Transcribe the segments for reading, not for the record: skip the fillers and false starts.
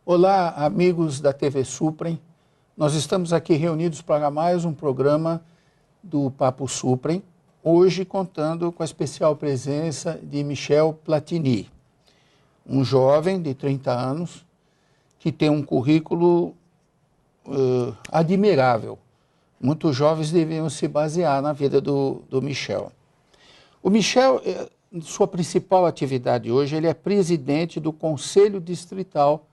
Olá, amigos da TV Suprem. Nós estamos aqui reunidos para mais um programa do Papo Suprem, hoje contando com a especial presença de Michel Platini, um jovem de 30 anos que tem um currículo admirável. Muitos jovens deviam se basear na vida do Michel. O Michel, sua principal atividade hoje, ele é presidente do Conselho Distrital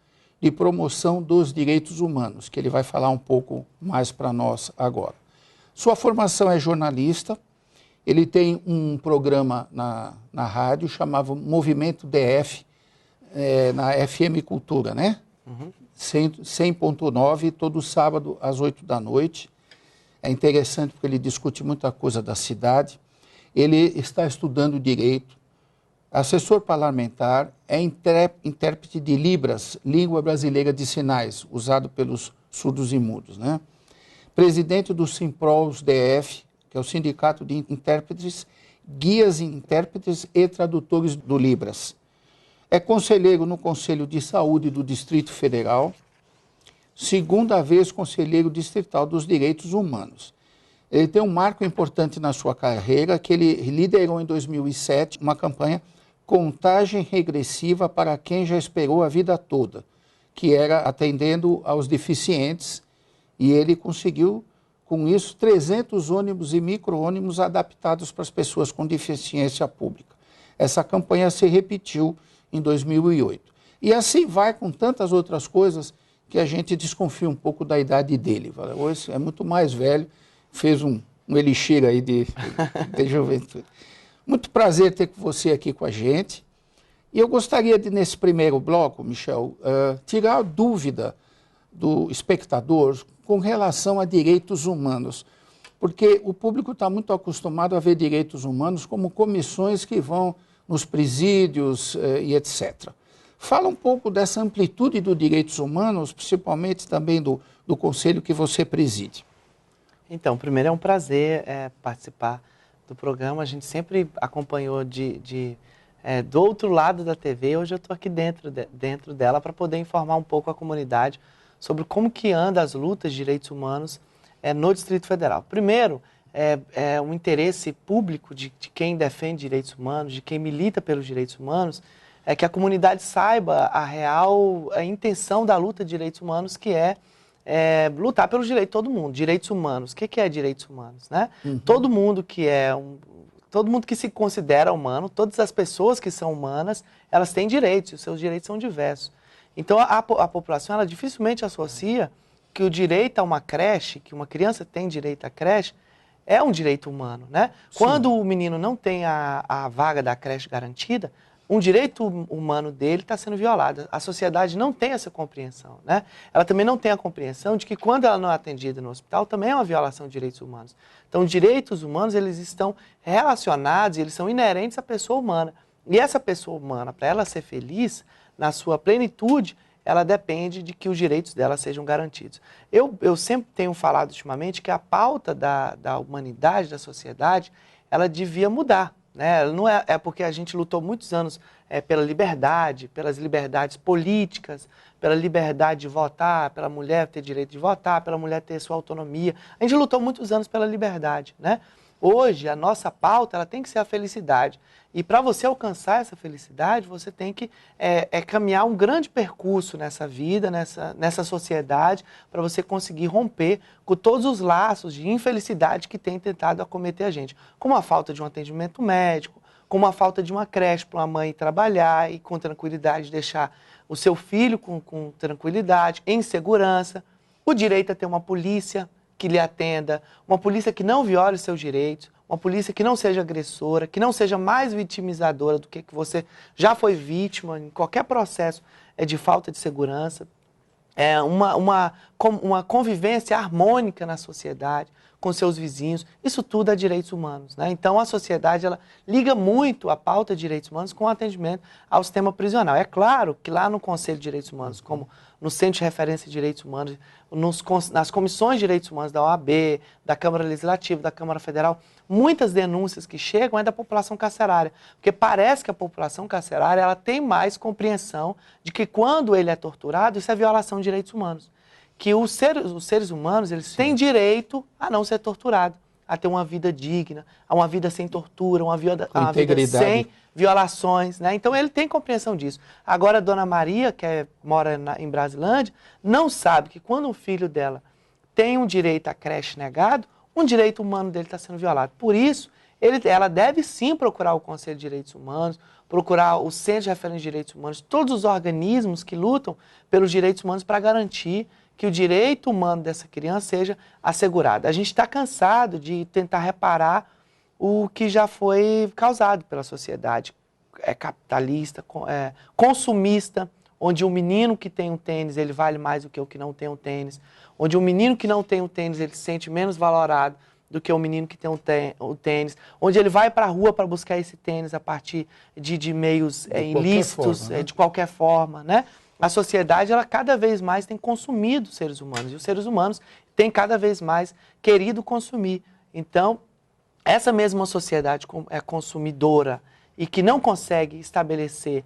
de Promoção dos Direitos Humanos, que ele vai falar um pouco mais para nós agora. Sua formação é jornalista, ele tem um programa na rádio chamado Movimento DF, na FM Cultura, né? 100.9, todo sábado às 8 da noite. É interessante porque ele discute muita coisa da cidade. Ele está estudando Direito, assessor parlamentar, é intérprete de Libras, Língua Brasileira de Sinais, usado pelos surdos e mudos, né? Presidente do Simprols DF, que é o Sindicato de Intérpretes, Guias Intérpretes e Tradutores do Libras. É conselheiro no Conselho de Saúde do Distrito Federal, segunda vez conselheiro distrital dos Direitos Humanos. Ele tem um marco importante na sua carreira, que ele liderou em 2007 uma campanha Contagem Regressiva para quem já esperou a vida toda, que era atendendo aos deficientes, e ele conseguiu, com isso, 300 ônibus e micro-ônibus adaptados para as pessoas com deficiência pública. Essa campanha se repetiu em 2008. E assim vai com tantas outras coisas que a gente desconfia um pouco da idade dele. Hoje é muito mais velho, fez um elixir aí de juventude. Muito prazer ter você aqui com a gente. E eu gostaria de, nesse primeiro bloco, Michel, tirar a dúvida do espectador com relação a direitos humanos, porque o público está muito acostumado a ver direitos humanos como comissões que vão nos presídios e etc. Fala um pouco dessa amplitude dos direitos humanos, principalmente também do conselho que você preside. Então, primeiro é um prazer participar do programa. A gente sempre acompanhou do outro lado da TV. Hoje eu estou aqui dentro dela para poder informar um pouco a comunidade sobre como que anda as lutas de direitos humanos no Distrito Federal. Primeiro, é um interesse público de quem defende direitos humanos, de quem milita pelos direitos humanos, é que a comunidade saiba a intenção da luta de direitos humanos, que é lutar pelos direitos de todo mundo. Direitos humanos. O que é direitos humanos, né? Todo mundo que se considera humano, todas as pessoas que são humanas, elas têm direitos, e os seus direitos são diversos. Então, a população, ela dificilmente associa que o direito a uma creche, que uma criança tem direito à creche, é um direito humano, né? Sim. Quando o menino não tem a vaga da creche garantida, um direito humano dele está sendo violado. A sociedade não tem essa compreensão, né? Ela também não tem a compreensão de que quando ela não é atendida no hospital, também é uma violação de direitos humanos. Então, direitos humanos, eles estão relacionados, eles são inerentes à pessoa humana. E essa pessoa humana, para ela ser feliz, na sua plenitude, ela depende de que os direitos dela sejam garantidos. Eu sempre tenho falado ultimamente que a pauta da humanidade, da sociedade, ela devia mudar. Né? Não é porque a gente lutou muitos anos pela liberdade, pelas liberdades políticas, pela liberdade de votar, pela mulher ter direito de votar, pela mulher ter sua autonomia. A gente lutou muitos anos pela liberdade, né? Hoje, a nossa pauta ela tem que ser a felicidade. E para você alcançar essa felicidade, você tem que caminhar um grande percurso nessa vida, nessa sociedade, para você conseguir romper com todos os laços de infelicidade que tem tentado acometer a gente. Como a falta de um atendimento médico, como a falta de uma creche para uma mãe trabalhar e com tranquilidade deixar o seu filho com tranquilidade, em segurança, o direito a ter uma polícia que lhe atenda, uma polícia que não viole os seus direitos, uma polícia que não seja agressora, que não seja mais vitimizadora do que você já foi vítima em qualquer processo de falta de segurança. Uma uma convivência harmônica na sociedade, com seus vizinhos, isso tudo é direitos humanos, né? Então a sociedade ela liga muito a pauta de direitos humanos com o atendimento ao sistema prisional. É claro que lá no Conselho de Direitos Humanos, como no Centro de Referência de Direitos Humanos, nas comissões de direitos humanos da OAB, da Câmara Legislativa, da Câmara Federal, muitas denúncias que chegam é da população carcerária, porque parece que a população carcerária ela tem mais compreensão de que quando ele é torturado, isso é violação de direitos humanos. Que os seres humanos eles têm direito a não ser torturado, a ter uma vida digna, a uma vida sem tortura, uma vida sem violações, né? Então ele tem compreensão disso. Agora a dona Maria, que mora em Brasilândia, não sabe que quando um filho dela tem um direito à creche negado, um direito humano dele está sendo violado. Por isso, ela deve sim procurar o Conselho de Direitos Humanos, procurar o Centro de Referência de Direitos Humanos, todos os organismos que lutam pelos direitos humanos para garantir que o direito humano dessa criança seja assegurado. A gente está cansado de tentar reparar o que já foi causado pela sociedade capitalista, consumista, onde um menino que tem um tênis, ele vale mais do que o que não tem um tênis, onde um menino que não tem um tênis, ele se sente menos valorado do que o menino que tem o tênis, onde ele vai para a rua para buscar esse tênis a partir de meios ilícitos, forma, né? De qualquer forma, né? A sociedade, ela cada vez mais tem consumido os seres humanos, e os seres humanos têm cada vez mais querido consumir. Então, essa mesma sociedade consumidora e que não consegue estabelecer,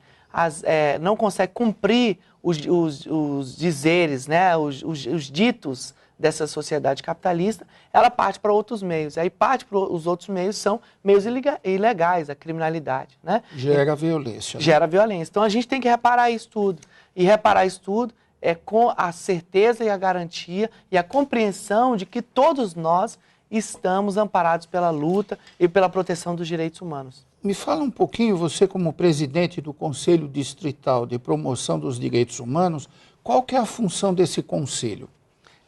não consegue cumprir os dizeres, né, os ditos dessa sociedade capitalista, ela parte para outros meios. Aí parte para os outros meios, são meios ilegais, a criminalidade, né? Gera violência. Né? Gera violência. Então a gente tem que reparar isso tudo. E reparar isso tudo é com a certeza e a garantia e a compreensão de que todos nós estamos amparados pela luta e pela proteção dos direitos humanos. Me fala um pouquinho, você como presidente do Conselho Distrital de Promoção dos Direitos Humanos, qual que é a função desse conselho?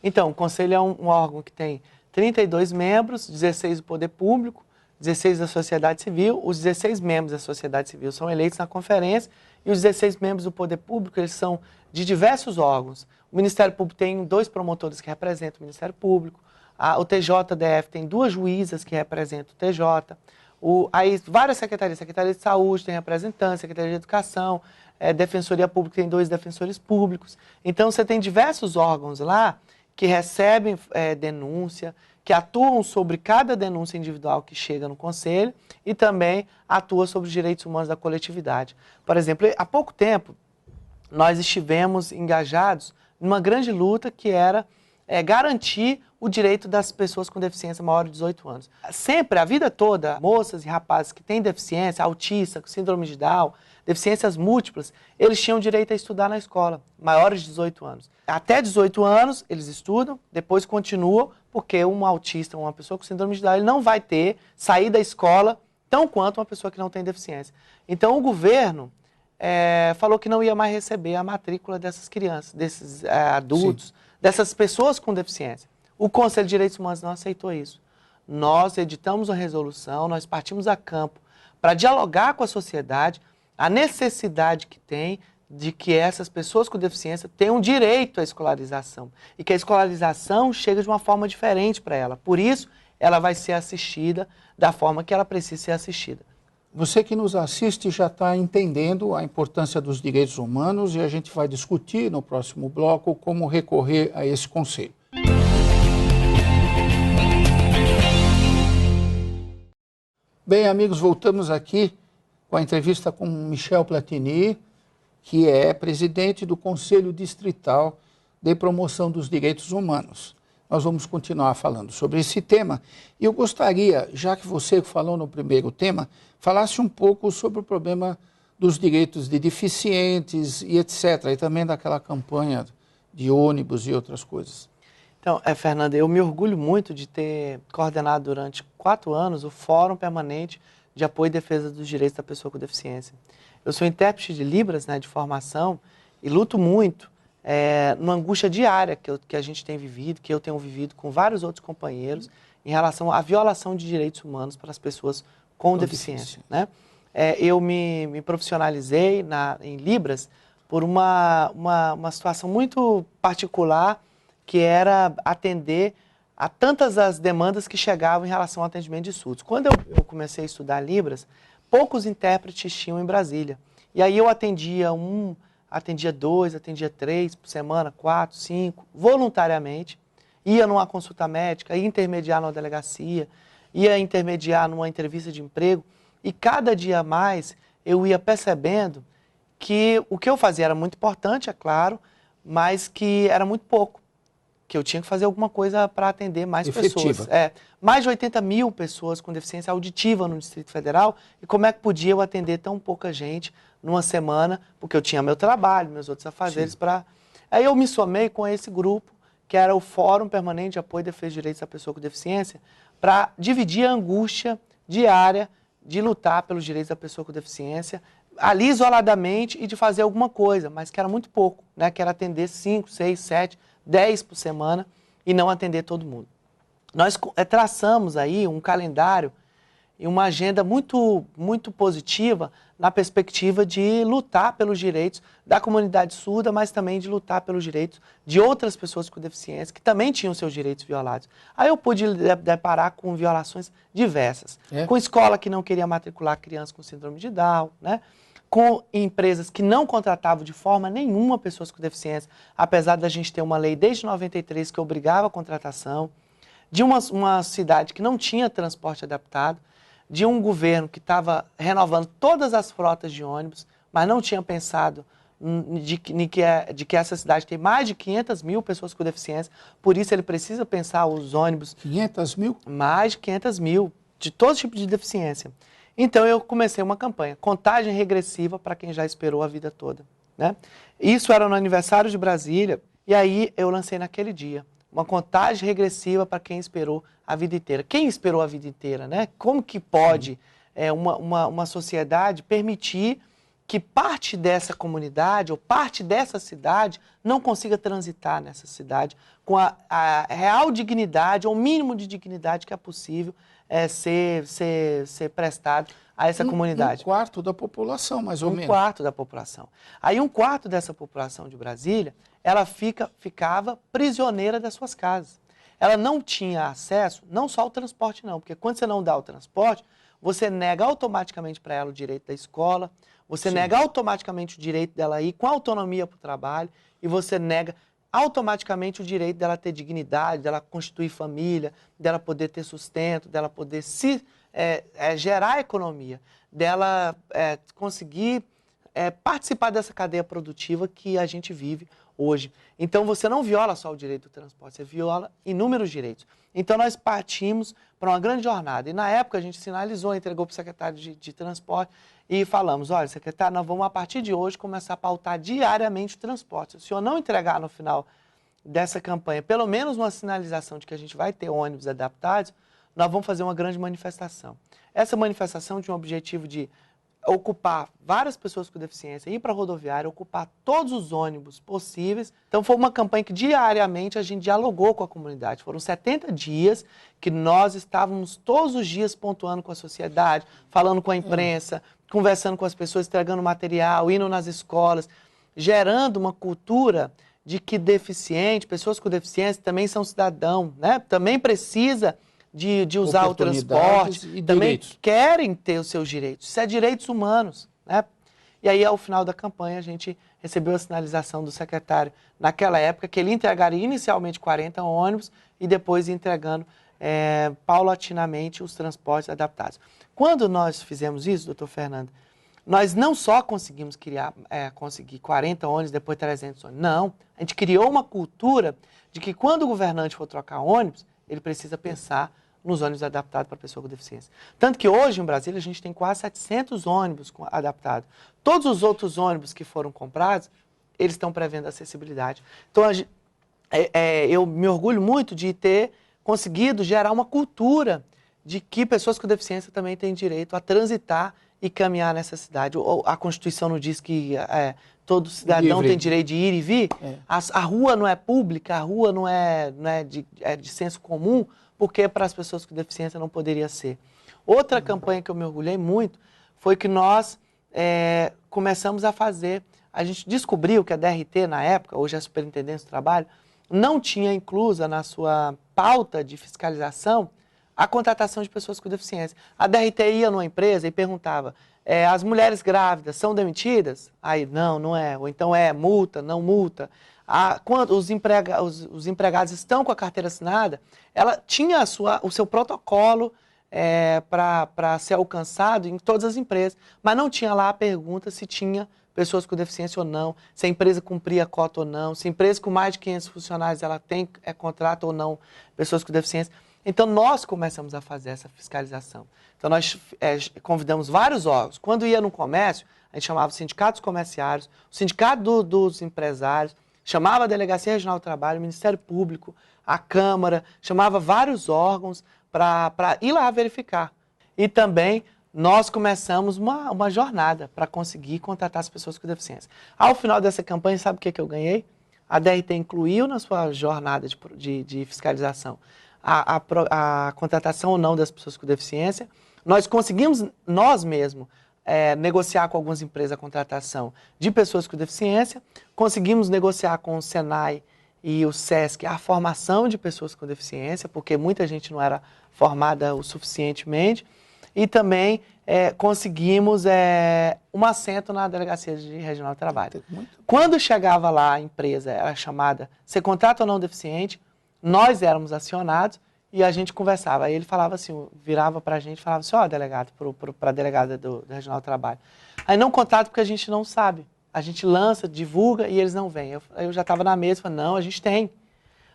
Então, o conselho é um órgão que tem 32 membros, 16 do poder público, 16 da sociedade civil. Os 16 membros da sociedade civil são eleitos na conferência e os 16 membros do poder público, eles são de diversos órgãos. O Ministério Público tem 2 promotores que representam o Ministério Público, o TJDF tem 2 juízas que representam o TJ, aí várias secretarias, Secretaria de Saúde tem representantes, Secretaria de Educação, Defensoria Pública tem 2 defensores públicos. Então você tem diversos órgãos lá que recebem denúncia, que atuam sobre cada denúncia individual que chega no Conselho e também atua sobre os direitos humanos da coletividade. Por exemplo, há pouco tempo, nós estivemos engajados numa grande luta que era garantir o direito das pessoas com deficiência maior de 18 anos. Sempre, a vida toda, moças e rapazes que têm deficiência, autista, síndrome de Down, deficiências múltiplas, eles tinham direito a estudar na escola, maiores de 18 anos. Até 18 anos, eles estudam, depois continuam, porque um autista, uma pessoa com síndrome de Down, ele não vai sair da escola tão quanto uma pessoa que não tem deficiência. Então, o governo falou que não ia mais receber a matrícula dessas crianças, desses adultos, sim, dessas pessoas com deficiência. O Conselho de Direitos Humanos não aceitou isso. Nós editamos uma resolução, nós partimos a campo para dialogar com a sociedade a necessidade que tem de que essas pessoas com deficiência tenham direito à escolarização e que a escolarização chegue de uma forma diferente para ela. Por isso, ela vai ser assistida da forma que ela precisa ser assistida. Você que nos assiste já está entendendo a importância dos direitos humanos e a gente vai discutir no próximo bloco como recorrer a esse conselho. Bem, amigos, voltamos aqui com a entrevista com Michel Platini, que é presidente do Conselho Distrital de Promoção dos Direitos Humanos. Nós vamos continuar falando sobre esse tema. E eu gostaria, já que você falou no primeiro tema, falasse um pouco sobre o problema dos direitos de deficientes e etc. E também daquela campanha de ônibus e outras coisas. Então, Fernanda, eu me orgulho muito de ter coordenado durante 4 anos o Fórum Permanente de Apoio e Defesa dos Direitos da Pessoa com Deficiência. Eu sou intérprete de Libras, né, de formação, e luto muito numa angústia diária que a gente tem vivido, que eu tenho vivido com vários outros companheiros, em relação à violação de direitos humanos para as pessoas com deficiência. Né? Eu me profissionalizei em Libras por uma situação muito particular, que era atender a tantas as demandas que chegavam em relação ao atendimento de surdos. Quando eu comecei a estudar Libras, poucos intérpretes tinham em Brasília. E aí eu atendia um, atendia dois, atendia três por semana, 4, 5, voluntariamente. Ia numa consulta médica, ia intermediar numa delegacia, ia intermediar numa entrevista de emprego. E cada dia mais eu ia percebendo que o que eu fazia era muito importante, é claro, mas que era muito pouco. Que eu tinha que fazer alguma coisa para atender mais efetiva. pessoas. Mais de 80 mil pessoas com deficiência auditiva no Distrito Federal. E como é que podia eu atender tão pouca gente numa semana? Porque eu tinha meu trabalho, meus outros afazeres para... Aí eu me somei com esse grupo, que era o Fórum Permanente de Apoio e Defesa dos Direitos da Pessoa com Deficiência, para dividir a angústia diária de lutar pelos direitos da pessoa com deficiência, ali isoladamente, e de fazer alguma coisa, mas que era muito pouco, né? Que era atender 5, 6, 7, 10 por semana e não atender todo mundo. Nós traçamos aí um calendário e uma agenda muito, muito positiva na perspectiva de lutar pelos direitos da comunidade surda, mas também de lutar pelos direitos de outras pessoas com deficiência que também tinham seus direitos violados. Aí eu pude deparar com violações diversas, com escola que não queria matricular crianças com síndrome de Down, né? Com empresas que não contratavam de forma nenhuma pessoas com deficiência, apesar da gente ter uma lei desde 93 que obrigava a contratação, de uma cidade que não tinha transporte adaptado, de um governo que estava renovando todas as frotas de ônibus, mas não tinha pensado de que essa cidade tem mais de 500 mil pessoas com deficiência, por isso ele precisa pensar os ônibus... 500 mil? Mais de 500 mil, de todo tipo de deficiência. Então eu comecei uma campanha, contagem regressiva para quem já esperou a vida toda, né? Isso era no aniversário de Brasília, e aí eu lancei naquele dia, uma contagem regressiva para quem esperou a vida inteira. Quem esperou a vida inteira, né? Como que pode uma sociedade permitir que parte dessa comunidade ou parte dessa cidade não consiga transitar nessa cidade com a real dignidade, ou o mínimo de dignidade que é possível ser prestado a essa comunidade. Um quarto da população, mais ou menos. Um quarto da população. Aí um quarto dessa população de Brasília, ela ficava prisioneira das suas casas. Ela não tinha acesso, não só ao transporte não, porque quando você não dá o transporte, você nega automaticamente para ela o direito da escola, você nega automaticamente o direito dela ir com autonomia para o trabalho, e você nega automaticamente o direito dela ter dignidade, dela constituir família, dela poder ter sustento, dela poder gerar economia, dela conseguir participar dessa cadeia produtiva que a gente vive hoje. Então você não viola só o direito do transporte, você viola inúmeros direitos. Então nós partimos para uma grande jornada. E na época a gente sinalizou, entregou para o secretário de transporte e falamos, olha, secretário, nós vamos a partir de hoje começar a pautar diariamente o transporte. Se o senhor não entregar no final dessa campanha pelo menos uma sinalização de que a gente vai ter ônibus adaptados, nós vamos fazer uma grande manifestação. Essa manifestação tinha o objetivo de ocupar várias pessoas com deficiência, ir para a rodoviária, ocupar todos os ônibus possíveis. Então foi uma campanha que diariamente a gente dialogou com a comunidade. Foram 70 dias que nós estávamos todos os dias pontuando com a sociedade, falando com a imprensa, conversando com as pessoas, entregando material, indo nas escolas, gerando uma cultura de que pessoas com deficiência também são cidadãos, né? Também precisa de usar o transporte, e também direitos. Querem ter os seus direitos. Isso é direitos humanos, né? E aí, ao final da campanha, a gente recebeu a sinalização do secretário, naquela época, que ele entregaria inicialmente 40 ônibus e depois ia entregando paulatinamente os transportes adaptados. Quando nós fizemos isso, doutor Fernando, nós não só conseguimos conseguir 40 ônibus, depois 300 ônibus. Não, a gente criou uma cultura de que quando o governante for trocar ônibus, ele precisa pensar nos ônibus adaptados para pessoa com deficiência. Tanto que hoje, em Brasília, a gente tem quase 700 ônibus adaptados. Todos os outros ônibus que foram comprados, eles estão prevendo acessibilidade. Então, eu me orgulho muito de ter conseguido gerar uma cultura de que pessoas com deficiência também têm direito a transitar e caminhar nessa cidade. A Constituição não diz que todo cidadão tem direito de ir e vir? A rua não é pública, a rua não é de senso comum, porque para as pessoas com deficiência não poderia ser. Outra campanha que eu me orgulhei muito foi que nós começamos a fazer, a gente descobriu que a DRT, na época, hoje é a Superintendência do Trabalho, não tinha inclusa na sua pauta de fiscalização a contratação de pessoas com deficiência. A DRT ia numa empresa e perguntava, as mulheres grávidas são demitidas? Aí, não é. Ou então multa, não multa. Quando os empregados estão com a carteira assinada, ela tinha o seu protocolo para ser alcançado em todas as empresas, mas não tinha lá a pergunta se tinha pessoas com deficiência ou não, se a empresa cumpria a cota ou não, se a empresa com mais de 500 funcionários ela tem contrato ou não pessoas com deficiência. Então, nós começamos a fazer essa fiscalização. Então, nós convidamos vários órgãos. Quando ia no comércio, a gente chamava os sindicatos comerciários, o sindicato dos empresários, chamava a Delegacia Regional do Trabalho, o Ministério Público, a Câmara, chamava vários órgãos para ir lá verificar. E também nós começamos uma jornada para conseguir contratar as pessoas com deficiência. Ao final dessa campanha, sabe o que eu ganhei? A DRT incluiu na sua jornada de fiscalização a contratação ou não das pessoas com deficiência. Nós conseguimos, nós mesmos, negociar com algumas empresas a contratação de pessoas com deficiência, conseguimos negociar com o Senai e o SESC a formação de pessoas com deficiência, porque muita gente não era formada o suficientemente, e também conseguimos um assento na Delegacia Regional do Trabalho. Quando chegava lá a empresa, era chamada, você contrata ou não deficiente, nós éramos acionados e a gente conversava. Aí ele falava assim, virava para a gente e falava assim, delegado, para a delegada do Regional do Trabalho. Aí não contrata porque a gente não sabe. A gente lança, divulga e eles não vêm. Eu já estava na mesa e falei, não, a gente tem.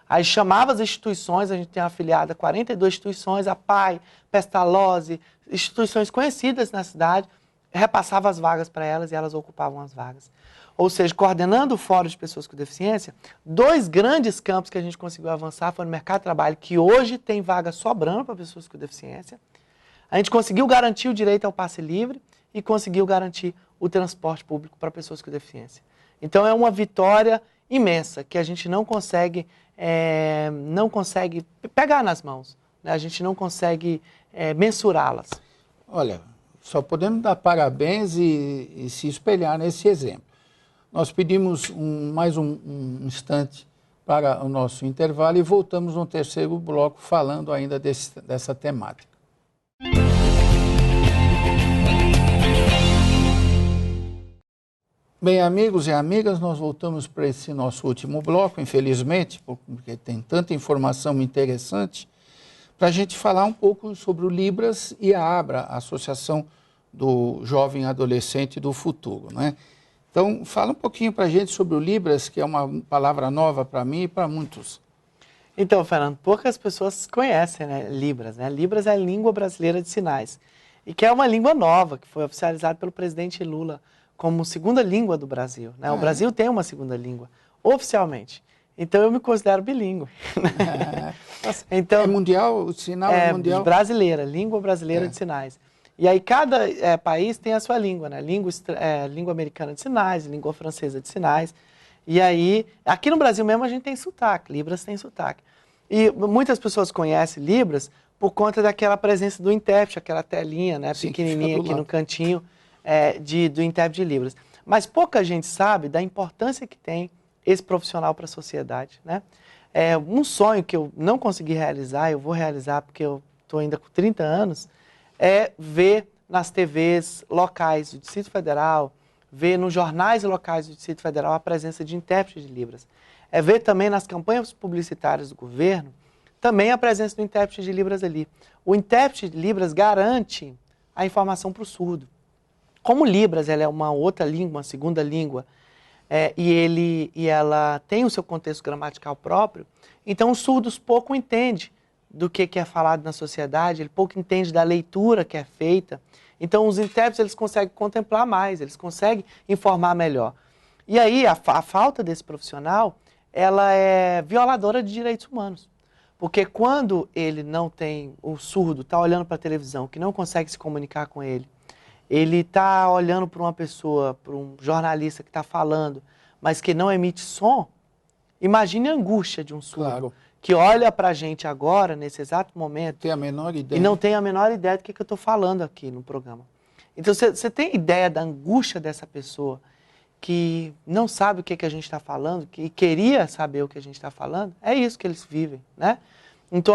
Aí chamava as instituições, a gente tem afiliada a 42 instituições, a PAI, Pestalozzi, instituições conhecidas na cidade, repassava as vagas para elas e elas ocupavam as vagas. Ou seja, coordenando o Fórum de Pessoas com Deficiência, 2 grandes campos que a gente conseguiu avançar foram no mercado de trabalho, que hoje tem vaga sobrando para pessoas com deficiência. A gente conseguiu garantir o direito ao passe livre e conseguiu garantir o transporte público para pessoas com deficiência. Então é uma vitória imensa que a gente não consegue pegar nas mãos, né? A gente não consegue mensurá-las. Olha, só podemos dar parabéns e se espelhar nesse exemplo. Nós pedimos mais um instante para o nosso intervalo e voltamos no terceiro bloco falando ainda dessa temática. Bem, amigos e amigas, nós voltamos para esse nosso último bloco, infelizmente, porque tem tanta informação interessante, para a gente falar um pouco sobre o Libras e a ABRA, a Associação do Jovem Adolescente do Futuro, né? Então, fala um pouquinho para a gente sobre o Libras, que é uma palavra nova para mim e para muitos. Então, Fernando, poucas pessoas conhecem, né, Libras, né? Libras é a língua brasileira de sinais, e que é uma língua nova, que foi oficializada pelo presidente Lula como segunda língua do Brasil, né? O Brasil tem uma segunda língua, oficialmente. Então, eu me considero bilíngue. Então, é mundial? O sinal é mundial? Brasileira, língua brasileira de sinais. E aí cada país tem a sua língua, né? Língua americana de sinais, língua francesa de sinais. E aí, aqui no Brasil mesmo a gente tem sotaque, Libras tem sotaque. E muitas pessoas conhecem Libras por conta daquela presença do intérprete, aquela telinha, né, pequenininha aqui no cantinho do intérprete de Libras. Mas pouca gente sabe da importância que tem esse profissional para a sociedade, né? Um sonho que eu não consegui realizar, eu vou realizar porque eu estou ainda com 30 anos, é ver nas TVs locais do Distrito Federal, ver nos jornais locais do Distrito Federal a presença de intérpretes de Libras. É ver também nas campanhas publicitárias do governo, também a presença do intérprete de Libras ali. O intérprete de Libras garante a informação para o surdo. Como Libras ela é uma outra língua, uma segunda língua, e ela tem o seu contexto gramatical próprio, então os surdos pouco entendem do que é falado na sociedade, ele pouco entende da leitura que é feita. Então, os intérpretes eles conseguem contemplar mais, eles conseguem informar melhor. E aí, a falta desse profissional, ela é violadora de direitos humanos. Porque quando ele não tem, o surdo está olhando para a televisão, que não consegue se comunicar com ele está olhando para uma pessoa, para um jornalista que está falando, mas que não emite som, imagine a angústia de um surdo. Claro. Que olha para a gente agora, nesse exato momento, tem a menor ideia. E não tem a menor ideia do que eu estou falando aqui no programa. Então, você tem ideia da angústia dessa pessoa que não sabe o que a gente está falando, que queria saber o que a gente está falando, é isso que eles vivem, né? Então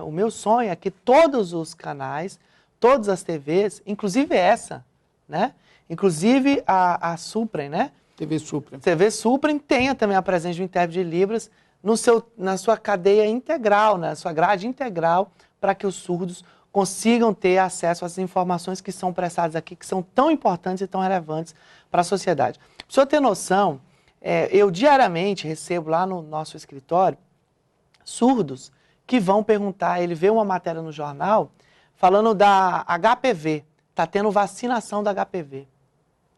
o meu sonho é que todos os canais, todas as TVs, inclusive essa, né? Inclusive a Suprem, né? TV Suprem. TV Suprem tenha também a presença de um intérprete de Libras na sua cadeia integral, na sua grade integral, para que os surdos consigam ter acesso às informações que são prestadas aqui, que são tão importantes e tão relevantes para a sociedade. Para o senhor ter noção, eu diariamente recebo lá no nosso escritório surdos que vão perguntar, ele vê uma matéria no jornal falando da HPV, está tendo vacinação da HPV.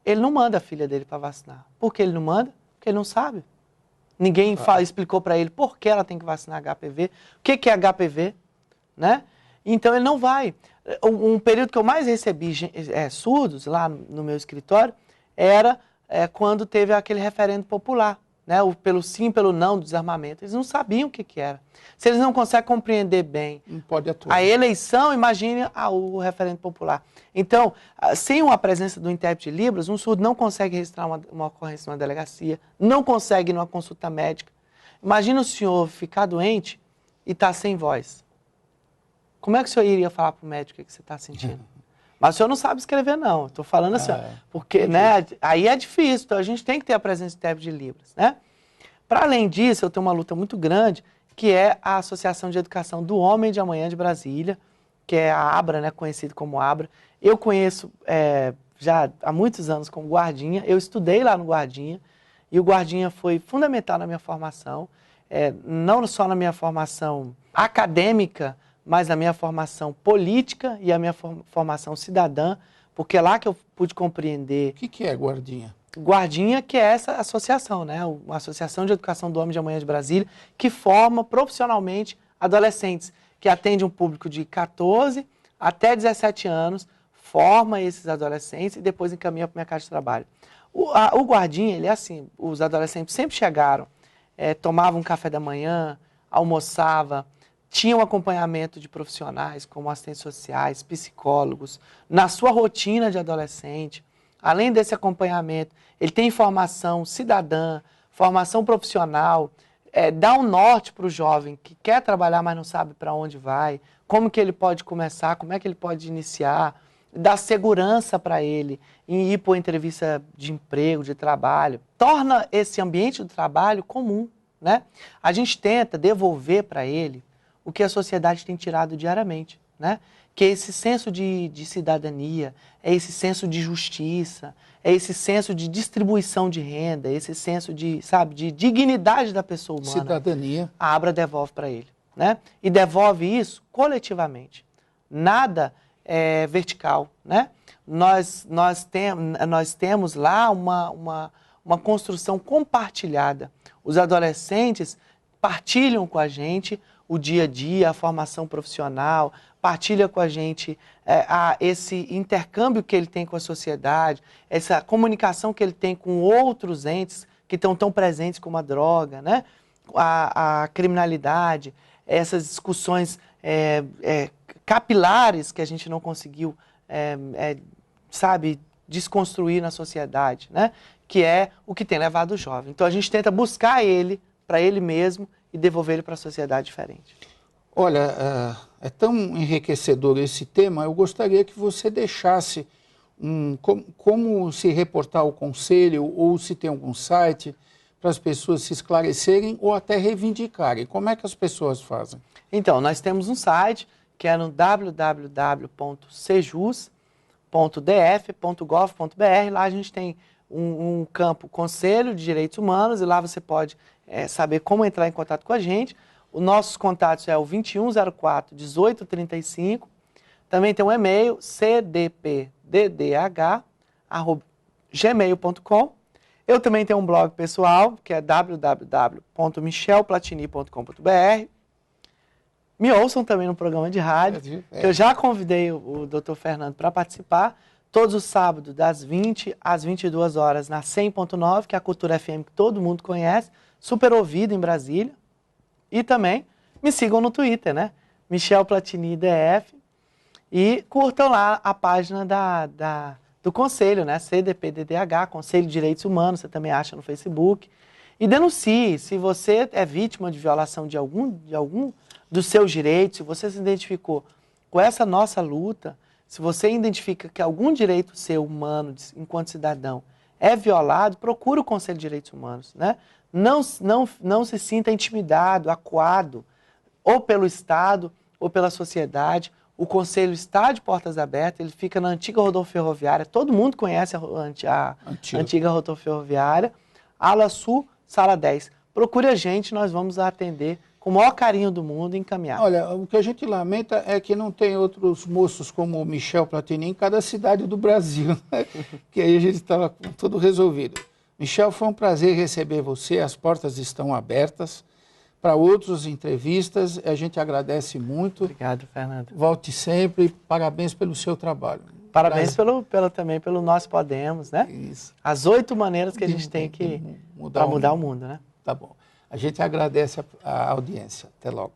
Ele não manda a filha dele para vacinar. Por que ele não manda? Porque ele não sabe. Ninguém explicou para ele por que ela tem que vacinar HPV, o que é HPV, né? Então ele não vai. Um período que eu mais recebi surdos lá no meu escritório era quando teve aquele referendo popular, né? Pelo sim, pelo não do desarmamento. Eles não sabiam o que era. Se eles não conseguem compreender bem não pode atuar. A eleição, imagine o referendo popular. Então, sem a presença do intérprete de Libras, um surdo não consegue registrar uma ocorrência numa delegacia, não consegue ir numa consulta médica. Imagina o senhor ficar doente e estar sem voz. Como é que o senhor iria falar para o médico o que você está sentindo? Mas o senhor não sabe escrever, não. Estou falando assim, porque né, aí é difícil. Então, a gente tem que ter a presença de intérprete de Libras, né? Para além disso, eu tenho uma luta muito grande, que é a Associação de Educação do Homem de Amanhã de Brasília, que é a ABRA, né, conhecido como ABRA. Eu conheço já há muitos anos como Guardinha, eu estudei lá no Guardinha, e o Guardinha foi fundamental na minha formação, não só na minha formação acadêmica, mas na minha formação política e a minha formação cidadã, porque é lá que eu pude compreender... O que é Guardinha? Guardinha, que é essa associação, né? Uma Associação de Educação do Homem de Amanhã de Brasília, que forma profissionalmente adolescentes, que atende um público de 14 até 17 anos, forma esses adolescentes e depois encaminha para o mercado de trabalho. O Guardinha, ele é assim, os adolescentes sempre chegaram, tomavam um café da manhã, almoçava, tinham acompanhamento de profissionais como assistentes sociais, psicólogos, na sua rotina de adolescente. Além desse acompanhamento, ele tem formação cidadã, formação profissional, dá um norte para o jovem que quer trabalhar, mas não sabe para onde vai, como que ele pode começar, como é que ele pode iniciar, dá segurança para ele em ir para uma entrevista de emprego, de trabalho. Torna esse ambiente do trabalho comum, né? A gente tenta devolver para ele o que a sociedade tem tirado diariamente, né? Que é esse senso de cidadania, é esse senso de justiça, é esse senso de distribuição de renda, esse senso de, sabe, de dignidade da pessoa humana. Cidadania. A ABRA devolve para ele, né? E devolve isso coletivamente. Nada é vertical, né? Nós temos lá uma construção compartilhada. Os adolescentes partilham com a gente o dia a dia, a formação profissional, partilha com a gente esse intercâmbio que ele tem com a sociedade, essa comunicação que ele tem com outros entes que estão tão presentes como a droga, né? A criminalidade, essas discussões capilares que a gente não conseguiu, sabe, desconstruir na sociedade, né? Que é o que tem levado o jovem. Então a gente tenta buscar ele para ele mesmo e devolver ele para a sociedade diferente. Olha, é tão enriquecedor esse tema, eu gostaria que você deixasse como se reportar ao conselho ou se tem algum site para as pessoas se esclarecerem ou até reivindicarem. Como é que as pessoas fazem? Então, nós temos um site que é no www.sejus.df.gov.br. Lá a gente tem um campo Conselho de Direitos Humanos e lá você pode saber como entrar em contato com a gente. Os nossos contatos é o 2104-1835. Também tem um e-mail, cdpddh@gmail.com. Eu também tenho um blog pessoal, que é www.michelplatini.com.br. Me ouçam também no programa de rádio, que eu já convidei o Dr. Fernando para participar, todos os sábados, das 20 às 22 horas, na 100.9, que é a Cultura FM que todo mundo conhece, super ouvido em Brasília. E também me sigam no Twitter, né? Michel Platini DF. E curtam lá a página do do Conselho, né? CDPDDH, Conselho de Direitos Humanos, você também acha no Facebook. E denuncie, se você é vítima de violação de algum dos seus direitos, se você se identificou com essa nossa luta, se você identifica que algum direito seu humano, enquanto cidadão, é violado, procure o Conselho de Direitos Humanos, né? Não se sinta intimidado, acuado, ou pelo Estado, ou pela sociedade. O Conselho está de portas abertas, ele fica na antiga rodoferroviária, todo mundo conhece a antiga rodoferroviária, Ala Sul, Sala 10. Procure a gente, nós vamos atender com o maior carinho do mundo e encaminhar. Olha, o que a gente lamenta é que não tem outros moços como o Michel Platini em cada cidade do Brasil, né? Que aí a gente estava com tudo resolvido. Michel, foi um prazer receber você, as portas estão abertas para outras entrevistas, a gente agradece muito. Obrigado, Fernando. Volte sempre, parabéns pelo seu trabalho. Parabéns também pelo Nós Podemos, né? Isso. As 8 maneiras que a gente tem que para mudar o mundo, né? Tá bom. A gente agradece a audiência. Até logo.